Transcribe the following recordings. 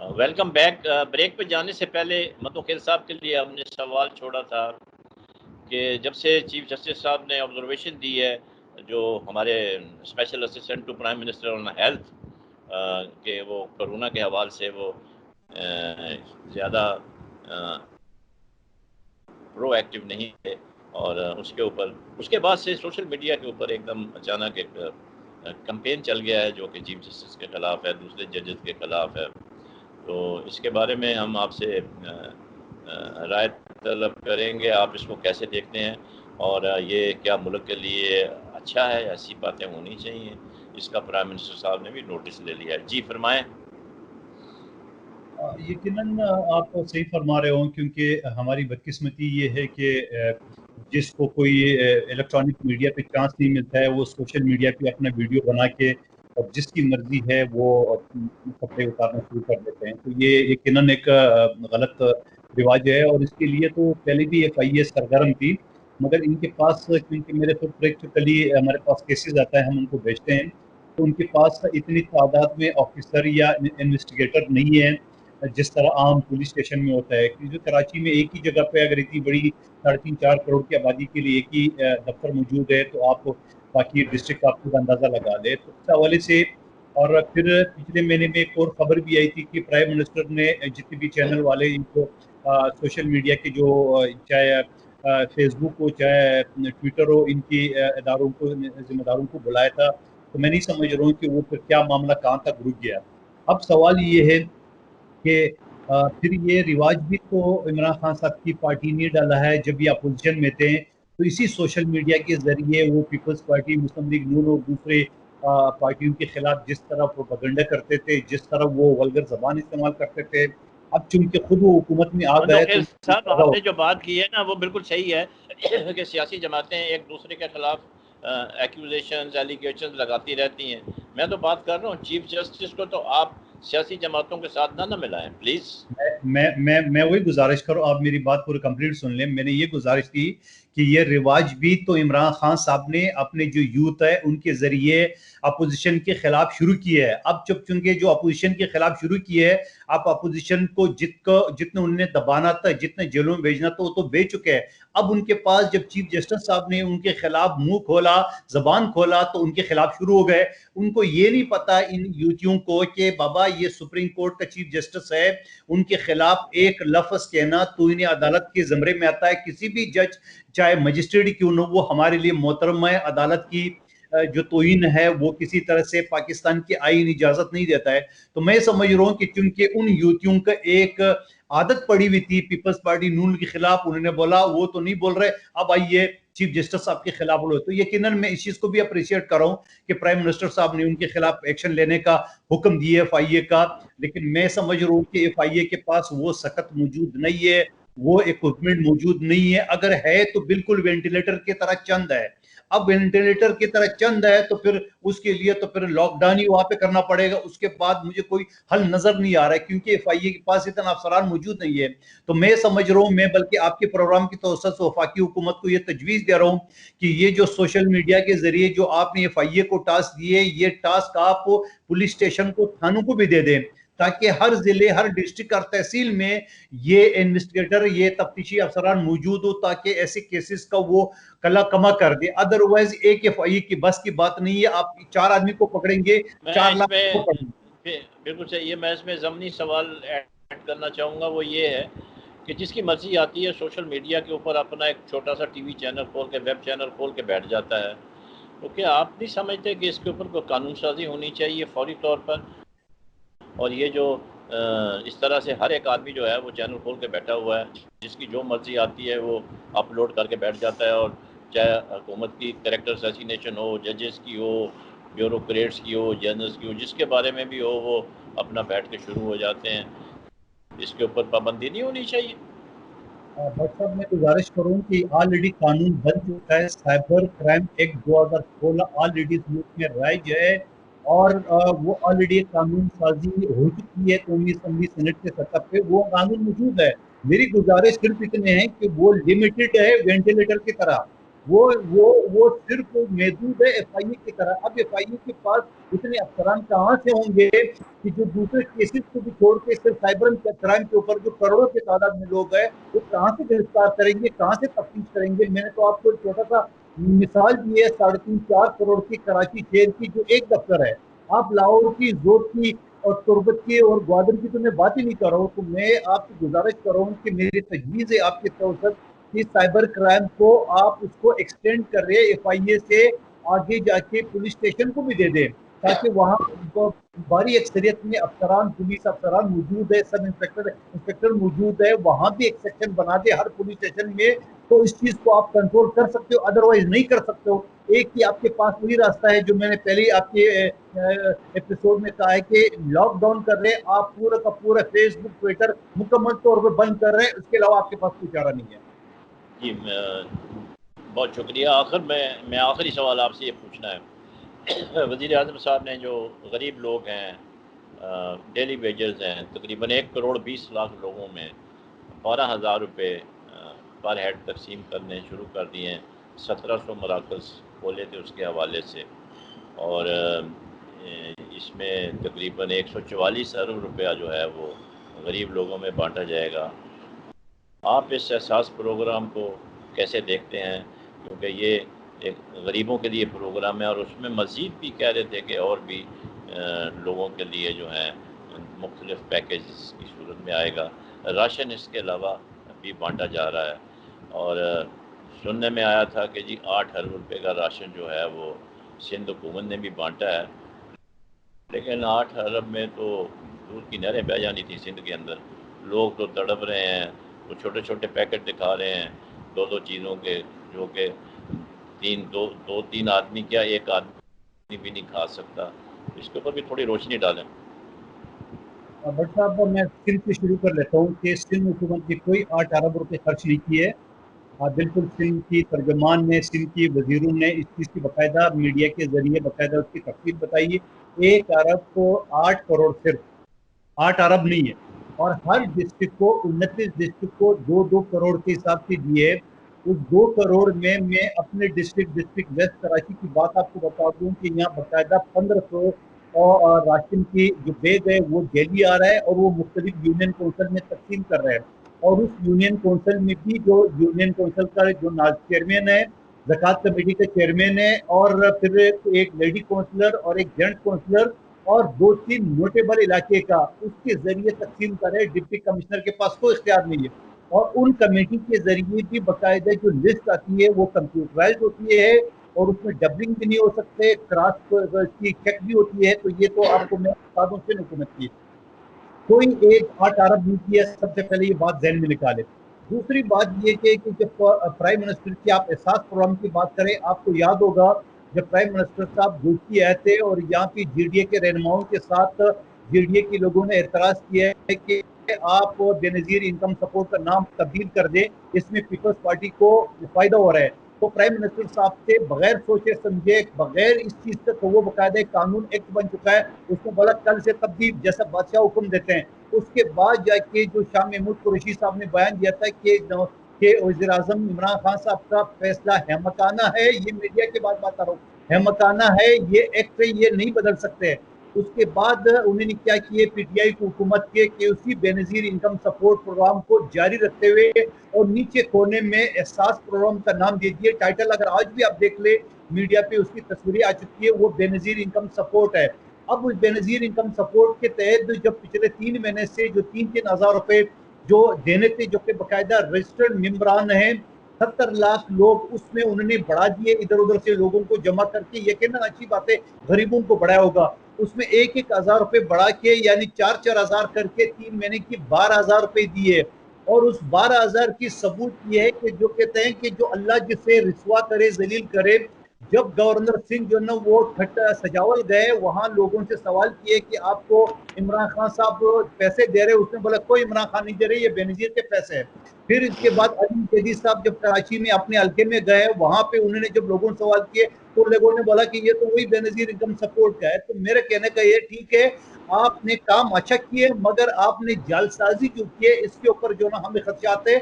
Welcome back. Break पे जाने से पहले मतवक्किल साहब के लिए हमने सवाल छोड़ा था कि जब से चीफ जस्टिस साहब ने ऑब्जर्वेशन दी है, जो हमारे special assistant to prime minister on health के वो कोरोना के हवाले से वो ज़्यादा प्रो एक्टिव नहीं है, और उसके बाद से सोशल मीडिया के ऊपर एकदम अचानक एक कैंपेन चल गया है जो कि चीफ जस्टिस के ख़िलाफ़ है, दूसरे जजेस के ख़िलाफ़ है। तो इसके बारे में हम आपसे राय तलब करेंगे, आप इसको कैसे देखते हैं और ये क्या मुल्क के लिए अच्छा है, ऐसी बातें होनी चाहिए। इसका प्राइम मिनिस्टर साहब ने भी नोटिस ले लिया है। जी फरमाएं। यकीनन आप सही फरमा रहे हो, क्योंकि हमारी बदकिस्मती ये है कि जिसको कोई इलेक्ट्रॉनिक मीडिया पे चांस नहीं मिलता है वो सोशल मीडिया पे अपना वीडियो बना के और जिसकी मर्जी है वो कपड़े उतारना शुरू कर देते हैं। तो ये यकीनन एक गलत रिवाज है, और इसके लिए तो पहले भी FIA सरगर्म थी, मगर इनके पास, क्योंकि मेरे तो प्रैक्टिकली हमारे पास केसेस आता है, हम उनको भेजते हैं, तो उनके पास इतनी तादाद में ऑफिसर या इन्वेस्टिगेटर नहीं है जिस तरह आम पुलिस स्टेशन में होता है। क्योंकि कराची में एक ही जगह पे अगर इतनी बड़ी 3.5-4 करोड़ की आबादी के लिए एक ही दफ्तर मौजूद है, तो आप बाकी डिस्ट्रिक्ट का खुद अंदाजा लगा लें। तो इस हवाले से, और फिर पिछले महीने में एक और खबर भी आई थी कि प्राइम मिनिस्टर ने जितने भी चैनल वाले इनको सोशल मीडिया के जो चाहे फेसबुक हो चाहे ट्विटर हो, इनकी इदारों को, जिम्मेदारों को बुलाया था। तो मैं नहीं समझ रहा हूँ कि वो फिर क्या मामला कहाँ तक रुक गया। अब सवाल ये है कि फिर ये रिवाज भी तो इमरान खान साहब की पार्टी ने डाला है। जब ये अपोजिशन में थे तो इसी सोशल मीडिया के जरिए वो पीपल्स पार्टी, मुस्लिम लीग नून और दूसरे पार्टियों के खिलाफ जिस तरह प्रोपेगेंडा करते थे, जिस तरह वो वल्गर जबान इस्तेमाल करते थे, अब चूंकि खुद वो हुकूमत में आ गए तो साहब आपने जो बात की है ना वो बिल्कुल सही है कि सियासी जमातें एक दूसरे के खिलाफ एक्यूजेशन एलिगेशन लगाती रहती हैं। मैं तो बात कर रहा हूँ चीफ जस्टिस को, तो आप सियासी जमातों के साथ ना मिलाएं प्लीज। मैं वही गुजारिश करूँ, आप मेरी बात पूरी कंप्लीट सुन लें। मैंने ये गुजारिश की कि ये रिवाज भी तो इमरान खान साहब ने अपने जो यूथ है उनके जरिए अपोजिशन के खिलाफ शुरू की है। अब चूंकि जो अपोजिशन के खिलाफ शुरू की है, आप अपोजिशन को जितने उन्होंने दबाना था, जितने जेलों में भेजना था, वो तो भेज चुके हैं। अब उनके पास जब चीफ जस्टिस साहब ने उनके खिलाफ मुंह खोला, जबान खोला, तो उनके खिलाफ शुरू हो गए। उनको ये नहीं पता इन यूथियों को कि बाबा ये सुप्रीम कोर्ट का चीफ जस्टिस है, उनके खिलाफ एक लफ्ज कहना तो इन्हें अदालत के जमरे में आता है। किसी भी जज चाहे मजिस्ट्रेट क्यों न, वो हमारे लिए मोहतरम है। अदालत की जो तोहीन है वो किसी तरह से पाकिस्तान की आईन इजाजत नहीं देता है। तो मैं समझ रहा हूँ कि चूंकि उन यूथियों का एक आदत पड़ी हुई थी पीपल्स पार्टी नून के खिलाफ, उन्होंने बोला वो तो नहीं बोल रहे, अब आइए चीफ जस्टिस साहब के खिलाफ बोलो। तो यकीनन मैं इस चीज को भी अप्रिशिएट कर रहा हूँ कि प्राइम मिनिस्टर साहब ने उनके खिलाफ एक्शन लेने का हुक्म दिया FIA का। लेकिन मैं समझ रहा हूँ कि FIA के पास वो सख्त मौजूद नहीं है, वो इक्विपमेंट मौजूद नहीं है। अगर है तो बिल्कुल वेंटिलेटर की तरह चंद है। अब वेंटिलेटर की तरह चंद है तो फिर उसके लिए तो फिर लॉकडाउन ही वहां पे करना पड़ेगा। उसके बाद मुझे कोई हल नजर नहीं आ रहा है, क्योंकि FIA के पास इतना अफसरान मौजूद नहीं है। तो मैं समझ रहा हूँ, मैं बल्कि आपके प्रोग्राम की तवज्जो से वफाकी हुकूमत को ये तजवीज़ दे रहा हूँ कि ये जो सोशल मीडिया के जरिए जो आपने FIA को टास्क दिए, ये टास्क आप पुलिस स्टेशन को, थानों को भी दे दें, ताकि हर जिले, हर डिस्ट्रिक्ट और तहसील में ये इन्वेस्टिगेटर, ये तफ्तीशी अफसरान मौजूद हो, ताकि ऐसे केसेस का वो कला कमा कर दे। अदरवाइज एक FIA की बस की बात नहीं है। आप 4 आदमी को पकड़ेंगे, 4 लाख को पकड़ेंगे। बिल्कुल सही है। मैं इसमें ज़मनी सवाल ऐड करना चाहूँगा, वो ये है कि जिसकी मर्जी आती है सोशल मीडिया के ऊपर अपना एक छोटा सा TV चैनल खोल के, वेब चैनल खोल के बैठ जाता है। तो क्या आप नहीं समझते कि इसके ऊपर कोई कानून साजी होनी चाहिए फौरी तौर पर? और ये जो इस तरह से हर एक आदमी जो है वो चैनल खोल के बैठा हुआ है, जिसकी जो मर्जी आती है वो अपलोड करके बैठ जाता है, और चाहे हुकूमत की कैरेक्टर असैसिनेशन हो, जजेस की हो, ब्यूरोक्रेट्स की हो, जनरल्स की हो, जिसके बारे में भी हो, वो अपना बैठ के शुरू हो जाते हैं। इसके ऊपर पाबंदी नहीं होनी चाहिए? बट साहब मैं गुजारिश करूँ कि ऑलरेडी कानून बन चुका है, साइबर क्राइम एक्ट 2016 ऑलरेडी मुल्क में राइज है, और वो ऑलरेडी कानून साजी हो चुकी है कौमी असम्बली सेनेट के सतह पे, वो कानून मौजूद है। मेरी गुजारिश सिर्फ इतने हैं कि वो लिमिटेड है वेंटिलेटर की तरह। वो सिर्फ महदूद है एफ आई ए की तरह। अब एफ आई ए के पास इतने अफसरान कहाँ से होंगे कि जो दूसरे केसेस को भी छोड़ के सिर्फ साइबर क्राइम के ऊपर जो करोड़ों की तादाद में लोग हैं वो कहाँ से गिरफ्तार करेंगे, कहाँ से तफ्तीश करेंगे। मैंने तो आपको एक छोटा सा मिसाल दी है 3.5-4 करोड़ की कराची शहर की जो एक दफ्तर है। आप लाहौर की, जोत की और तुर्बत की और ग्वादर की तो मैं बात ही नहीं कर रहा हूँ। तो मैं आपसे गुजारिश कर रहा हूँ कि मेरी तजवीज़ है आपकी तरफ से कि साइबर क्राइम को आप उसको एक्सटेंड कर रहे हैं एफआईए से आगे जाके पुलिस स्टेशन को भी दे दें, ताकि वहाँ बड़ी अक्सरियत में अफसरान, पुलिस अफसरान मौजूद है, सब इंस्पेक्टर मौजूद है, वहाँ भी एक सेक्शन बना दे हर पुलिस स्टेशन में। तो इस चीज को आप कंट्रोल कर सकते हो, अदरवाइज नहीं कर सकते हो। एक ही आपके पास वही रास्ता है जो मैंने पहले ही आपके एपिसोड में कहा है कि लॉकडाउन कर रहे हैं आप, पूरा का पूरा फेसबुक, ट्विटर मुकम्मल तौर पर बंद कर रहे हैं, उसके अलावा आपके पास कोई चारा नहीं है। जी बहुत शुक्रिया। मैं आखिरी सवाल आपसे ये पूछना है, वज़ीर आज़म साहब ने जो गरीब लोग हैं, डेली वेजेस हैं, तकरीबन 1,20,00,000 लोगों में 12,000 रुपये पर हेड तकसीम करने शुरू कर दिए हैं। 1700 मराकज़ खोले थे उसके हवाले से, और इसमें तकरीबन 144 अरब रुपया जो है वो गरीब लोगों में बांटा जाएगा। आप इस एहसास प्रोग्राम को कैसे देखते हैं? क्योंकि ये एक गरीबों के लिए प्रोग्राम है और उसमें मज़ीद भी कह रहे थे कि और भी लोगों के लिए जो है मुख्तलिफ पैकेज की सूरत में आएगा। राशन इसके अलावा भी बांटा जा रहा है, और सुनने में आया था कि जी 8 अरब रुपये का राशन जो है वो सिंध हुकूमत ने भी बांटा है, लेकिन 8 अरब में तो दूध की नहरें बह जानी थी सिंध के अंदर। लोग तो तड़प रहे हैं, वो छोटे छोटे पैकेट दिखा रहे हैं 2-2 चीज़ों के, जो कि 3 आदमी क्या एक आदमी भी नहीं खा सकता। इसके ऊपर भी थोड़ी रोशनी डालें। भट्ट साहब, मैं सिंध से शुरू कर लेता हूँ कि सिंध हुकूमत ने कोई 8 अरब रुपये खर्च नहीं किए। बिल्कुल सिंध की तर्जमान ने, सिंध की वजीरों ने इस चीज़ की बाकायदा मीडिया के जरिए बाकायदा उसकी तफसील बताई। 1 अरब को 8 करोड़, सिर्फ 8 अरब नहीं है, और हर डिस्ट्रिक्ट को 29 डिस्ट्रिक्ट को 2-2 करोड़ के हिसाब से दिए। उस 2 करोड़ में मैं अपने डिस्ट्रिक्ट वेस्ट कराची की बात आपको बता दूं कि यहाँ बाकायदा 1500 और राशन की जो बैग है वो डेली आ रहा है और वो मुख्तलिफ यूनियन काउंसिल में तकसीम कर रहे हैं। और उस यूनियन काउंसिल में भी जो यूनियन काउंसिल का जो चेयरमैन है, ज़कात कमेटी का चेयरमैन है, और फिर एक लेडी काउंसलर और एक जेंट काउंसलर और 2-3 नोटेबल इलाके का उसके जरिए तकसीम करे। डिप्टी कमिश्नर के पास कोई इख्तियार नहीं है, और उन कमेटी के जरिए भी बाकायदा जो लिस्ट आती है वो कंप्यूटराइज होती है और उसमें डबलिंग भी नहीं हो सकते, क्रॉस की चेक भी होती है। तो ये तो आपको मैं बता दूं सिंध हुकूमत की कोई एक 8 अरब नहीं किया, सबसे पहले ये बात जहन में निकाले। दूसरी बात ये कि जब प्राइम मिनिस्टर की आप एहसास प्रोग्राम की बात करें, आपको याद होगा जब प्राइम मिनिस्टर साहब जोशी आए थे और यहाँ की जीडीए के रहनुमाओं के साथ जीडीए के लोगों ने एतराज किया है कि आप बेनजीर इनकम सपोर्ट का नाम तब्दील कर दें, इसमें पीपल्स पार्टी को फायदा हो रहा है। तो प्राइम मिनिस्टर साहब से बगैर सोचे समझे, बगैर इस चीज से, तो वो बाकायदा कानून एक्ट बन चुका है, उसको बोला कल से तब्दील, जैसा बादशाह हुक्म देते हैं। उसके बाद जाके जो शाह महमूद कुरैशी साहब ने बयान दिया था कि वज़ीर आज़म इमरान खान साहब का फैसला हैमकाना है, ये मीडिया के बाद बात कर रहा हूँ, हैमकाना है, ये एक्ट है, ये नहीं बदल सकते। उसके बाद उन्होंने क्या किए पीटीआई की हुकूमत के कि उसी बेनजीर इनकम सपोर्ट प्रोग्राम को जारी रखते हुए और नीचे कोने में एहसास प्रोग्राम का नाम दे दिए। टाइटल अगर आज भी आप देख ले मीडिया पे उसकी तस्वीरें आ चुकी है, वो बेनजीर इनकम सपोर्ट है। अब उस बेनजीर इनकम सपोर्ट के तहत जब पिछले 3 महीने से जो 3-3 हज़ार रुपए जो देने थे, जो कि बाकायदा रजिस्टर्ड मेम्बरान हैं, 70 लाख लोग, उसमें उन्होंने बढ़ा दिए, इधर उधर से लोगों को जमा करके। यकीनन अच्छी बात है, गरीबों को बढ़ाया होगा, उसमें 1-1 हज़ार रुपए बढ़ा के यानी 4-4 हज़ार करके 3 महीने की 12,000 रुपए दिए। और उस 12,000 की सबूत ये है कि जो कहते हैं कि जो अल्लाह जिसे रिस्वा करे, जलील करे। जब गवर्नर सिंह जो ना वो सजावल गए, वहां लोगों से सवाल किए कि आपको इमरान खान साहब पैसे दे रहे, उसने बोला कोई इमरान खान नहीं दे रहे, ये बेनजीर के पैसे हैं। फिर इसके बाद अली जदीद साहब जब कराची में अपने हल्के में गए, वहां पे उन्होंने जब लोगों से सवाल किए तो लोगों ने बोला कि ये तो वही बेनजीर इनकम सपोर्ट का है। तो मेरे कहने का ये ठीक है, आपने काम अच्छा किए, मगर आपने जालसाजी जो की है इसके ऊपर जो ना हमें खदशात है।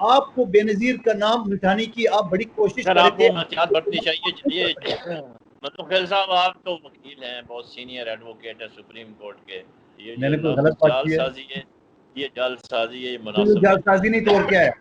آپ کو بینظیر کا نام مٹانے کی آپ بڑی کوشش سر کرے آپ تھے. کو احتیاط برتنی چاہیے. یہ مطلب خیل صاحب آپ تو وکیل ہیں, بہت سینئر ایڈوکیٹ ہیں سپریم کورٹ کے. یہ میں جو نے کوئی لفظ غلط بات جال کی ہے؟ سازی ہے, یہ جال سازی ہے, یہ تو مناسب جعل نہیں. سازی نہیں تو اور کیا ہے؟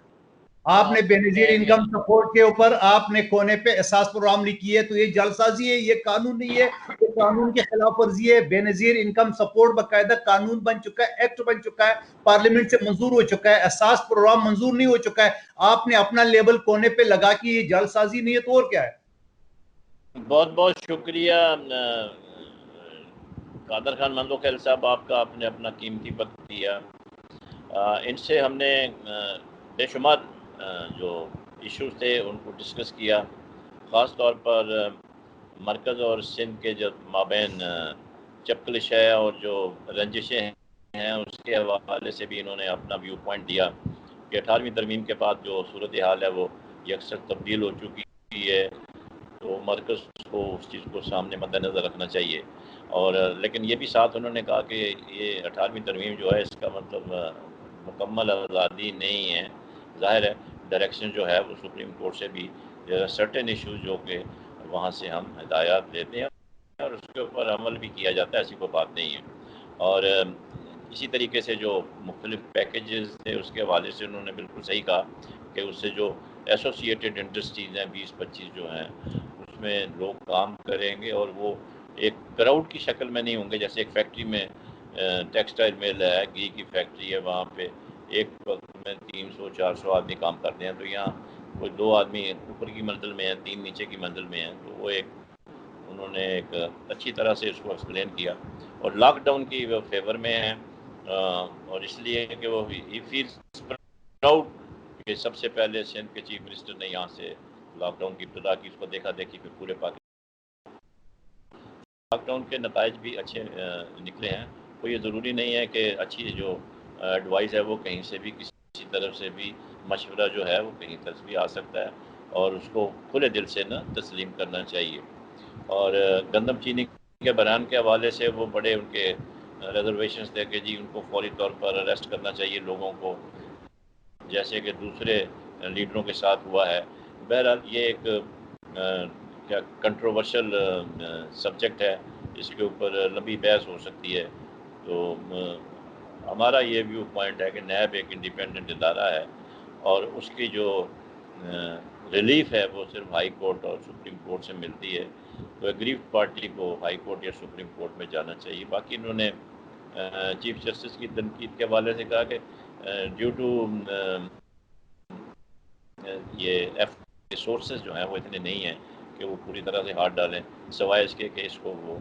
آپ نے بے نظیر نے انکم سپورٹ کے اوپر آپ نے کونے پہ احساس پروگرام لکھی ہے, تو یہ جعل سازی ہے, یہ قانون نہیں ہے, یہ قانون کی خلاف ورزی ہے. بے نظیر انکم سپورٹ باقاعدہ قانون بن چکا ہے, ایکٹ بن چکا ہے, پارلیمنٹ سے منظور ہو چکا ہے. احساس پروگرام منظور نہیں ہو چکا ہے, آپ نے اپنا لیبل کونے پہ لگا کہ یہ جعل سازی نہیں ہے, تو اور کیا ہے؟ بہت بہت شکریہ قادر خان مندو خیل صاحب, آپ کا آپ نے اپنا قیمتی وقت دیا. ان سے ہم نے بے شمار جو ایشوز تھے ان کو ڈسکس کیا, خاص طور پر مرکز اور سندھ کے جو مابین چپکلش ہے اور جو رنجشیں ہیں اس کے حوالے سے بھی انہوں نے اپنا ویو پوائنٹ دیا کہ 18ویں ترمیم کے بعد جو صورتحال ہے وہ یکسر تبدیل ہو چکی ہے, تو مرکز کو اس چیز کو سامنے مد نظر رکھنا چاہیے. اور لیکن یہ بھی ساتھ انہوں نے کہا کہ یہ 18ویں ترمیم جو ہے اس کا مطلب مکمل آزادی نہیں ہے. ظاہر ہے ڈائریکشن جو ہے وہ سپریم کورٹ سے بھی سرٹن ایشوز جو کہ وہاں سے ہم ہدایات دیتے ہیں اور اس کے اوپر عمل بھی کیا جاتا ہے, ایسی کوئی بات نہیں ہے. اور اسی طریقے سے جو مختلف پیکیجز تھے اس کے حوالے سے انہوں نے بالکل صحیح کہا کہ اس سے جو ایسوسیٹڈ انڈسٹریز ہیں 20-25 جو ہیں اس میں لوگ کام کریں گے اور وہ ایک کراؤڈ کی شکل میں نہیں ہوں گے. جیسے ایک فیکٹری میں ٹیکسٹائل مل ہے, گھی کی فیکٹری ہے, وہاں پہ ایک وقت میں 300-400 آدمی کام کرتے ہیں, تو یہاں کوئی 2 آدمی اوپر کی منزل میں ہیں, 3 نیچے کی منزل میں ہیں. تو وہ ایک انہوں نے ایک اچھی طرح سے اس کو ایکسپلین کیا اور لاک ڈاؤن کی وہ فیور میں ہیں, اور اس لیے کہ وہ ہی فیلز پراؤڈ کہ سب سے پہلے سندھ کے چیف منسٹر نے یہاں سے لاک ڈاؤن کی ابتدا کی. اس کو دیکھا دیکھی پھر پورے لاک ڈاؤن کے نتائج بھی اچھے نکلے ہیں. کوئی یہ ضروری نہیں ہے کہ اچھی جو ایڈوائز ہے وہ کہیں سے بھی کسی طرف سے بھی مشورہ جو ہے وہ کہیں طرف بھی آ سکتا ہے, اور اس کو کھلے دل سے نہ تسلیم کرنا چاہیے. اور گندم چینی کے بیان کے حوالے سے وہ بڑے ان کے ریزرویشنز تھے کہ جی ان کو فوری طور پر اریسٹ کرنا چاہیے لوگوں کو, جیسے کہ دوسرے لیڈروں کے ساتھ ہوا ہے. بہرحال یہ ایک کیا کنٹروورشل سبجیکٹ ہے, اس کے اوپر لمبی بحث ہو سکتی ہے. تو ہمارا یہ ویو پوائنٹ ہے کہ نیب ایک انڈیپینڈنٹ ادارہ ہے اور اس کی جو ریلیف ہے وہ صرف ہائی کورٹ اور سپریم کورٹ سے ملتی ہے. تو ایگریوڈ پارٹی کو ہائی کورٹ یا سپریم کورٹ میں جانا چاہیے. باقی انہوں نے چیف جسٹس کی تنقید کے حوالے سے کہا کہ ڈیو ٹو یہ ریسورسز جو ہیں وہ اتنے نہیں ہیں کہ وہ پوری طرح سے ہاتھ ڈالیں, سوائے اس کے کہ اس کو وہ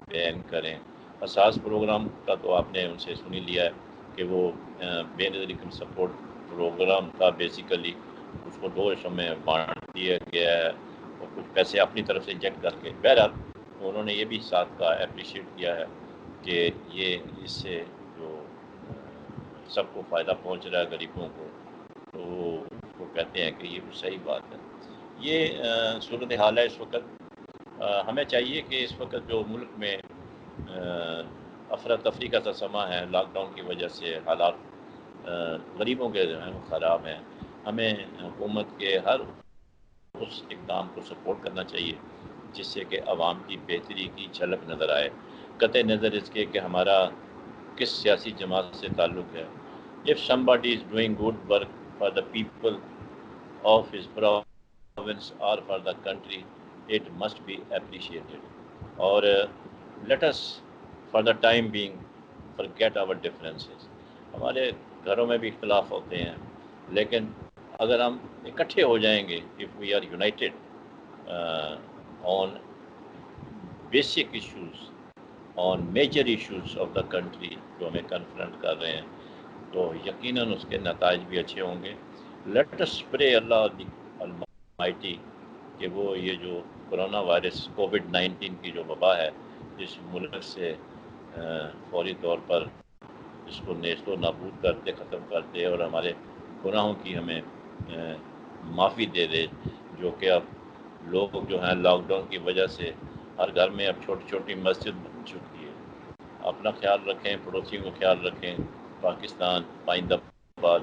بین کریں. اساس پروگرام کا تو آپ نے ان سے سنی لیا ہے کہ وہ بے نظیر انکم سپورٹ پروگرام کا بیسیکلی اس کو 2 حصوں میں بانٹ دیا گیا ہے اور کچھ پیسے اپنی طرف سے انجیکٹ کر کے. بہرحال انہوں نے یہ بھی ساتھ کا اپریشیٹ کیا ہے کہ یہ اس سے جو سب کو فائدہ پہنچ رہا ہے غریبوں کو, تو وہ کہتے ہیں کہ یہ صحیح بات ہے. یہ صورتحال ہے اس وقت. ہمیں چاہیے کہ اس وقت جو ملک میں افراتفری کا تسمہ ہے, لاک ڈاؤن کی وجہ سے حالات غریبوں کے جو ہیں وہ خراب ہیں, ہمیں حکومت کے ہر اس اقدام کو سپورٹ کرنا چاہیے جس سے کہ عوام کی بہتری کی جھلک نظر آئے, قطع نظر اس کے کہ ہمارا کس سیاسی جماعت سے تعلق ہے. If somebody is doing good work for the people of his province or for the country, it must be appreciated. اور let us for the time being forget our differences. ہمارے گھروں میں بھی اختلاف ہوتے ہیں, لیکن اگر ہم اکٹھے ہو جائیں گے, if we are united on basic issues, on major issues of the country جو ہمیں کنفرنٹ کر رہے ہیں, تو یقیناً اس کے نتائج بھی اچھے ہوں گے. لیٹ us pray اللہ المائٹی کہ وہ یہ جو کرونا وائرس کووڈ-19 کی جو وبا ہے اس ملک سے فوری طور پر اس کو نیست و نابود کرتے ختم کرتے اور ہمارے گناہوں کی ہمیں معافی دے دے, جو کہ اب لوگ جو ہیں لاک ڈاؤن کی وجہ سے ہر گھر میں اب چھوٹی چھوٹی مسجد بن چکی ہے. اپنا خیال رکھیں, پڑوسیوں کا خیال رکھیں. پاکستان پائندہ باد.